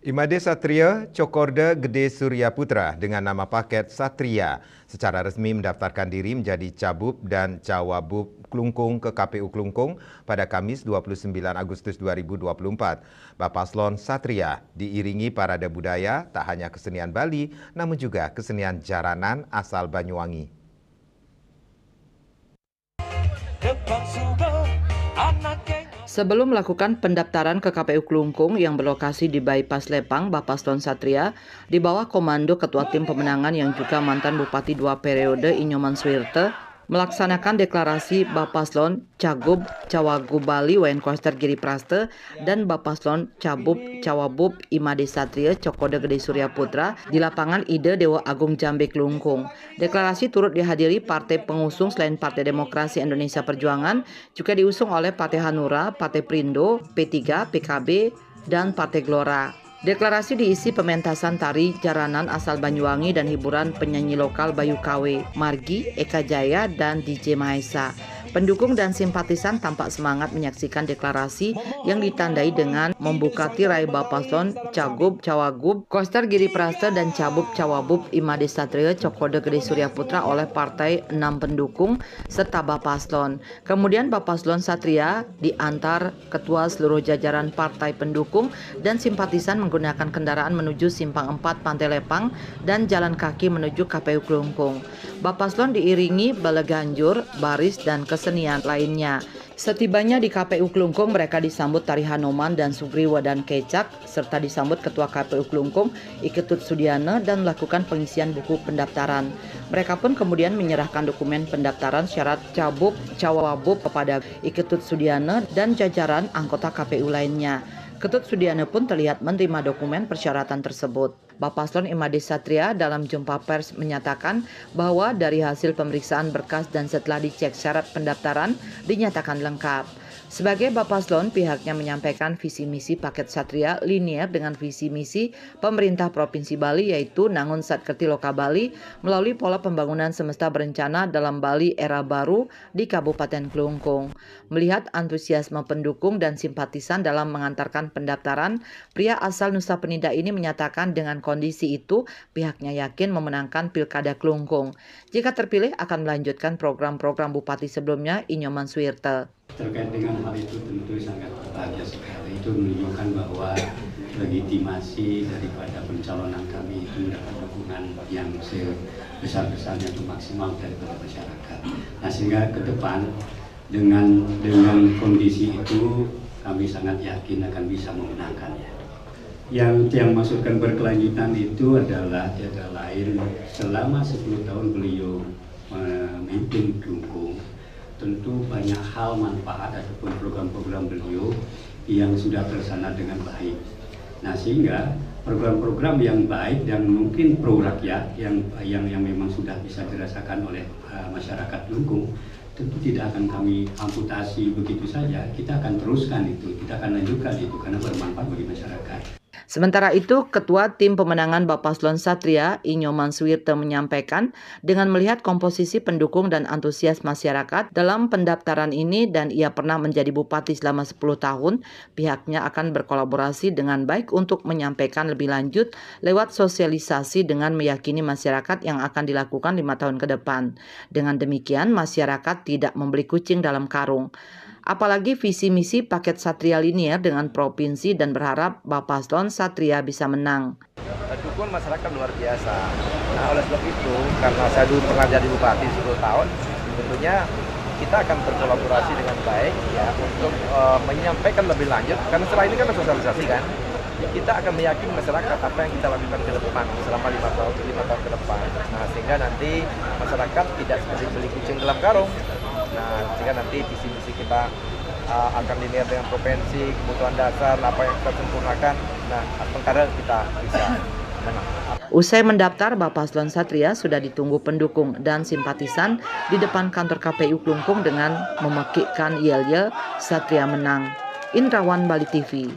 Imade Satria Cokorda Gede Surya Putra dengan nama paket Satria secara resmi mendaftarkan diri menjadi Cabub dan Cawabub Klungkung ke KPU Klungkung pada Kamis 29 Agustus 2024. Bapaslon Satria diiringi parade budaya tak hanya kesenian Bali namun juga kesenian jaranan asal Banyuwangi. Sebelum melakukan pendaftaran ke KPU Klungkung yang berlokasi di Bypass Lepang, Bapaslon Satria di bawah komando Ketua Tim Pemenangan yang juga mantan Bupati 2 periode Inyoman Suwirte melaksanakan deklarasi Bapaslon Cagup Cawagub Bali Wayan Koster Giri Praste dan Bapaslon Cabub Cawabub Imade Satria Cokorda Gede Surya Putra di lapangan Ide Dewa Agung Jambe Klungkung. Deklarasi turut dihadiri partai pengusung selain Partai Demokrasi Indonesia Perjuangan, juga diusung oleh Partai Hanura, Partai Perindo, P3, PKB, dan Partai Gelora. Deklarasi diisi pementasan tari jaranan asal Banyuwangi dan hiburan penyanyi lokal Bayu KW, Margi, Eka Jaya, dan DJ Mahesa. Pendukung dan simpatisan tampak semangat menyaksikan deklarasi yang ditandai dengan membuka tirai Bapaslon Cagup Cawagub Koster Giri Praste dan Cabub Cawabub Imade Satria Cokorda Gede Surya Putra oleh partai 6 pendukung serta Bapaslon. Kemudian Bapaslon Satria diantar ketua seluruh jajaran partai pendukung dan simpatisan menggunakan kendaraan menuju Simpang 4 Pantai Lepang dan jalan kaki menuju KPU Klungkung. Bapaslon diiringi bala ganjur, baris, dan kesenian lainnya. Setibanya di KPU Klungkung, mereka disambut tari Hanoman dan Sugriwa dan Kecak, serta disambut Ketua KPU Klungkung, Iketut Sudiana, dan melakukan pengisian buku pendaftaran. Mereka pun kemudian menyerahkan dokumen pendaftaran syarat Cabub Cawabub kepada Iketut Sudiana dan jajaran anggota KPU lainnya. Ketut Sudiana pun terlihat menerima dokumen persyaratan tersebut. Bapaslon Imade Satria dalam jumpa pers menyatakan bahwa dari hasil pemeriksaan berkas dan setelah dicek syarat pendaftaran dinyatakan lengkap. Sebagai Bapaslon, pihaknya menyampaikan visi misi paket Satria linier dengan visi misi pemerintah Provinsi Bali, yaitu Nangun Satkerti Loka Bali melalui pola pembangunan semesta berencana dalam Bali era baru di Kabupaten Klungkung. Melihat antusiasme pendukung dan simpatisan dalam mengantarkan pendaftaran, pria asal Nusa Penida ini menyatakan dengan kondisi itu pihaknya yakin memenangkan Pilkada Klungkung. Jika terpilih akan melanjutkan program-program Bupati sebelumnya Inyoman Suwirte. Terkait dengan hal itu tentu sangat bahagia sekali. Itu menunjukkan bahwa legitimasi daripada pencalonan kami itu mendapat dukungan yang sebesar-besarnya untuk maksimal daripada masyarakat. Nah, sehingga ke depan dengan kondisi itu kami sangat yakin akan bisa memenangkannya. Yang maksudkan berkelanjutan itu adalah tiada lain selama 10 tahun beliau memimpin Klungkung. Tentu banyak hal manfaat ataupun program-program beliau yang sudah terlaksana dengan baik. Nah, sehingga program-program yang baik dan mungkin pro rakyat yang memang sudah bisa dirasakan oleh masyarakat Klungkung tentu tidak akan kami amputasi begitu saja. Kita akan teruskan itu, kita akan lanjutkan itu karena bermanfaat bagi masyarakat. Sementara itu, Ketua Tim Pemenangan Bapaslon Satria, Inyoman Suwirte menyampaikan, dengan melihat komposisi pendukung dan antusias masyarakat dalam pendaftaran ini dan ia pernah menjadi bupati selama 10 tahun, pihaknya akan berkolaborasi dengan baik untuk menyampaikan lebih lanjut lewat sosialisasi dengan meyakini masyarakat yang akan dilakukan 5 tahun ke depan. Dengan demikian, masyarakat tidak membeli kucing dalam karung. Apalagi visi misi paket Satria linier dengan provinsi dan berharap Bapaslon Satria bisa menang. Dukungan masyarakat luar biasa. Nah, oleh sebab itu, karena saya dulu pernah jadi bupati 10 tahun, tentunya kita akan berkolaborasi dengan baik ya untuk menyampaikan lebih lanjut. Karena setelah ini kan sosialisasi kan, kita akan meyakini masyarakat apa yang kita lakukan ke depan selama 5 tahun ke depan. Nah, sehingga nanti masyarakat tidak seperti beli kucing dalam karung. Nah, jika nanti visi-misi kita akan dilihat dengan provinsi, kebutuhan dasar, apa yang kita sempurnakan, nah, sementara kita bisa menang. Usai mendaftar, Bapaslon Satria sudah ditunggu pendukung dan simpatisan di depan kantor KPU Klungkung dengan memekikkan yel-yel Satria menang. Indrawan, Bali TV.